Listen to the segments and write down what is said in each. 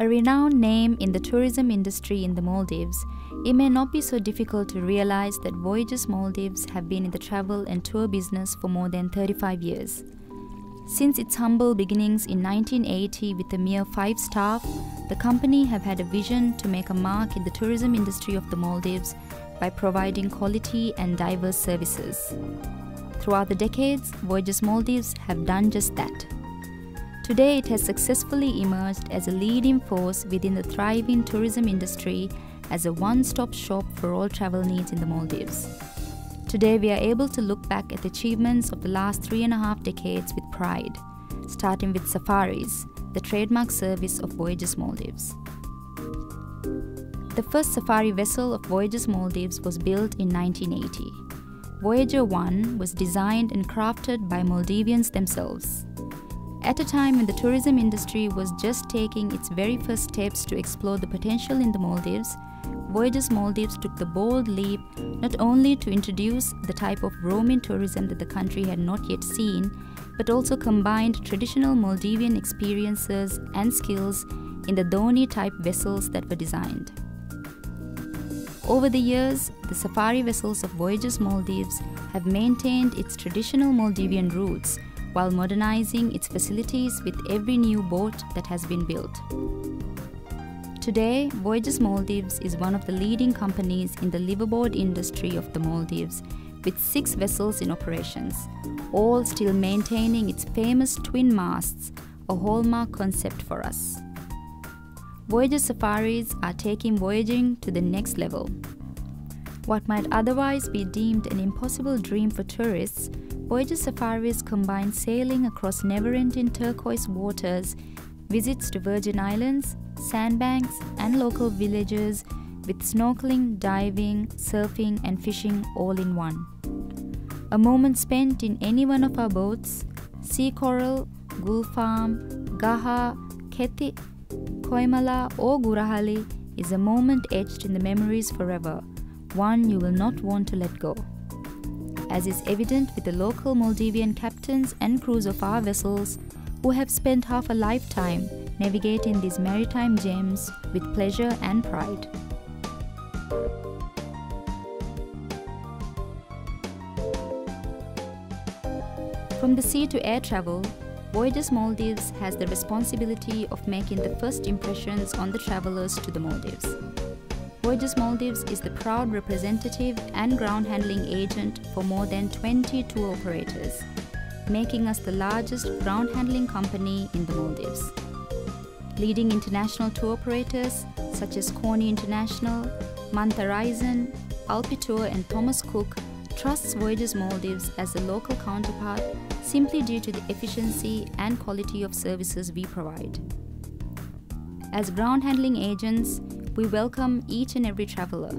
A renowned name in the tourism industry in the Maldives, it may not be so difficult to realize that Voyages Maldives have been in the travel and tour business for more than 35 years. Since its humble beginnings in 1980 with a mere 5 staff, the company have had a vision to make a mark in the tourism industry of the Maldives by providing quality and diverse services. Throughout the decades, Voyages Maldives have done just that. Today, it has successfully emerged as a leading force within the thriving tourism industry as a one-stop shop for all travel needs in the Maldives. Today, we are able to look back at the achievements of the last 3.5 decades with pride, starting with safaris, the trademark service of Voyages Maldives. The first safari vessel of Voyages Maldives was built in 1980. Voyager 1 was designed and crafted by Maldivians themselves. At a time when the tourism industry was just taking its very first steps to explore the potential in the Maldives, Voyages Maldives took the bold leap not only to introduce the type of roaming tourism that the country had not yet seen, but also combined traditional Maldivian experiences and skills in the dhoni-type vessels that were designed. Over the years, the safari vessels of Voyages Maldives have maintained its traditional Maldivian roots while modernizing its facilities with every new boat that has been built. Today, Voyages Maldives is one of the leading companies in the liveaboard industry of the Maldives, with 6 vessels in operations, all still maintaining its famous twin masts, a hallmark concept for us. Voyages safaris are taking voyaging to the next level. What might otherwise be deemed an impossible dream for tourists, Voyages safaris combine sailing across never-ending turquoise waters, visits to Virgin Islands, sandbanks and local villages with snorkeling, diving, surfing and fishing all in one. A moment spent in any one of our boats, Sea Coral, Gul Farm, Gaha, Keti, Koimala or Gurahali is a moment etched in the memories forever, one you will not want to let go. As is evident with the local Maldivian captains and crews of our vessels who have spent half a lifetime navigating these maritime gems with pleasure and pride. From the sea to air travel, Voyages Maldives has the responsibility of making the first impressions on the travelers to the Maldives. Voyages Maldives is the proud representative and ground handling agent for more than 20 tour operators, making us the largest ground handling company in the Maldives. Leading international tour operators such as Corny International, Mantharizon, Alpitour and Thomas Cook trusts Voyages Maldives as a local counterpart simply due to the efficiency and quality of services we provide. As ground handling agents, we welcome each and every traveler,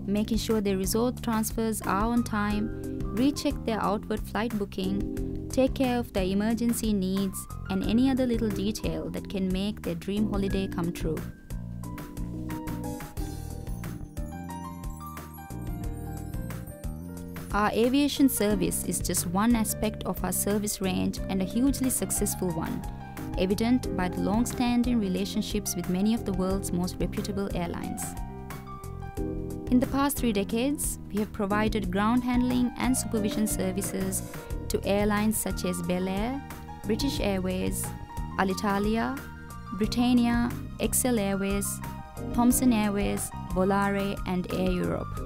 making sure their resort transfers are on time, recheck their outward flight booking, take care of their emergency needs, and any other little detail that can make their dream holiday come true. Our aviation service is just one aspect of our service range and a hugely successful one, evident by the long-standing relationships with many of the world's most reputable airlines. In the past 3 decades, we have provided ground handling and supervision services to airlines such as Bel Air, British Airways, Alitalia, Britannia, XL Airways, Thomson Airways, Volare and Air Europe.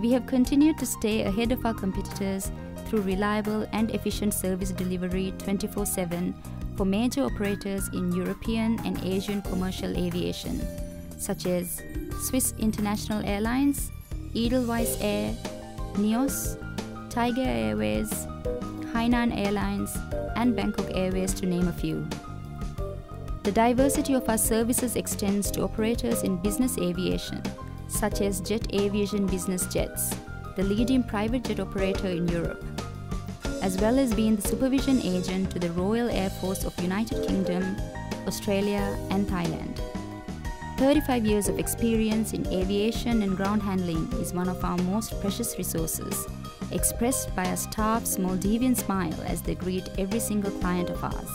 We have continued to stay ahead of our competitors through reliable and efficient service delivery 24/7 for major operators in European and Asian commercial aviation, such as Swiss International Airlines, Edelweiss Air, Neos, Tiger Airways, Hainan Airlines, and Bangkok Airways, to name a few. The diversity of our services extends to operators in business aviation, such as Jet Aviation Business Jets, the leading private jet operator in Europe, as well as being the supervision agent to the Royal Air Force of United Kingdom, Australia and Thailand. 35 years of experience in aviation and ground handling is one of our most precious resources, expressed by our staff's Maldivian smile as they greet every single client of ours.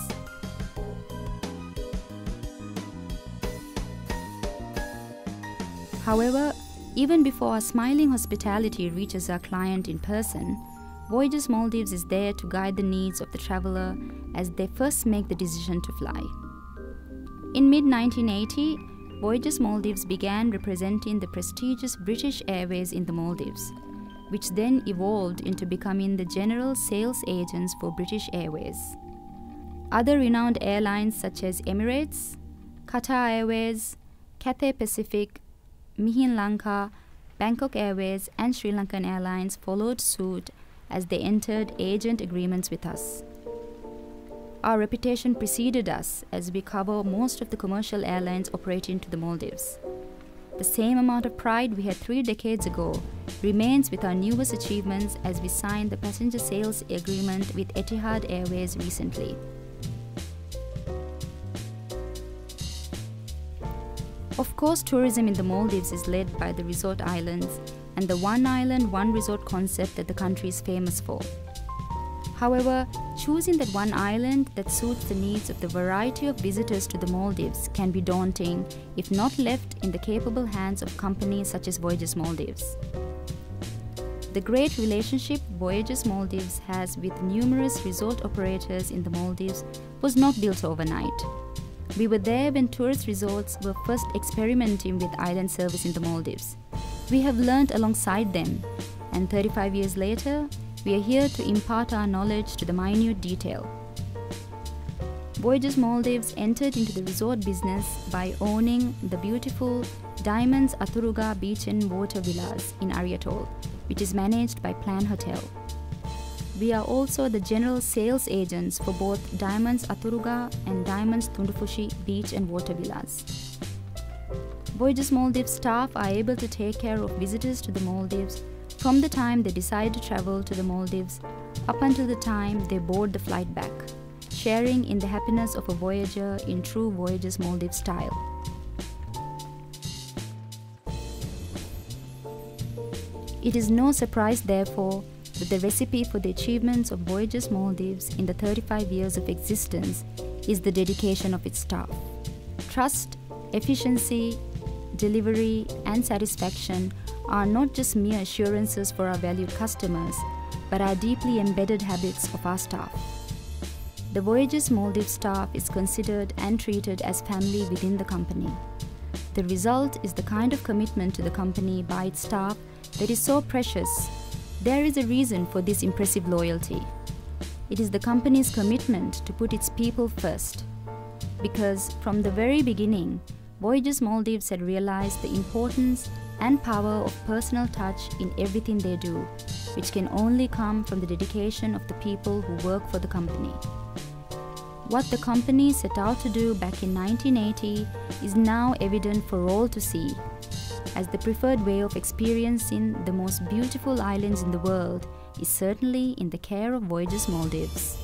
However, even before our smiling hospitality reaches our client in person, Voyages Maldives is there to guide the needs of the traveler as they first make the decision to fly. In mid-1980, Voyages Maldives began representing the prestigious British Airways in the Maldives, which then evolved into becoming the general sales agents for British Airways. Other renowned airlines such as Emirates, Qatar Airways, Cathay Pacific, Mihin Lanka, Bangkok Airways and Sri Lankan Airlines followed suit as they entered agent agreements with us. Our reputation preceded us as we cover most of the commercial airlines operating to the Maldives. The same amount of pride we had 3 decades ago remains with our newest achievements as we signed the passenger sales agreement with Etihad Airways recently. Of course, tourism in the Maldives is led by the resort islands and the one island, one resort concept that the country is famous for. However, choosing that one island that suits the needs of the variety of visitors to the Maldives can be daunting if not left in the capable hands of companies such as Voyages Maldives. The great relationship Voyages Maldives has with numerous resort operators in the Maldives was not built overnight. We were there when tourist resorts were first experimenting with island service in the Maldives. We have learned alongside them, and 35 years later, we are here to impart our knowledge to the minute detail. Voyages Maldives entered into the resort business by owning the beautiful Diamonds Aturuga Beach and Water Villas in Ariatol, which is managed by Plan Hotel. We are also the general sales agents for both Diamonds Aturuga and Diamonds Tundufushi Beach and Water Villas. Voyages Maldives staff are able to take care of visitors to the Maldives from the time they decide to travel to the Maldives up until the time they board the flight back, sharing in the happiness of a voyager in true Voyages Maldives style. It is no surprise, therefore, that the recipe for the achievements of Voyages Maldives in the 35 years of existence is the dedication of its staff. Trust, efficiency, delivery, and satisfaction are not just mere assurances for our valued customers, but are deeply embedded habits of our staff. The Voyages Maldives staff is considered and treated as family within the company. The result is the kind of commitment to the company by its staff that is so precious. There is a reason for this impressive loyalty. It is the company's commitment to put its people first. Because from the very beginning, Voyages Maldives had realized the importance and power of personal touch in everything they do, which can only come from the dedication of the people who work for the company. What the company set out to do back in 1980 is now evident for all to see, as the preferred way of experiencing the most beautiful islands in the world is certainly in the care of Voyages Maldives.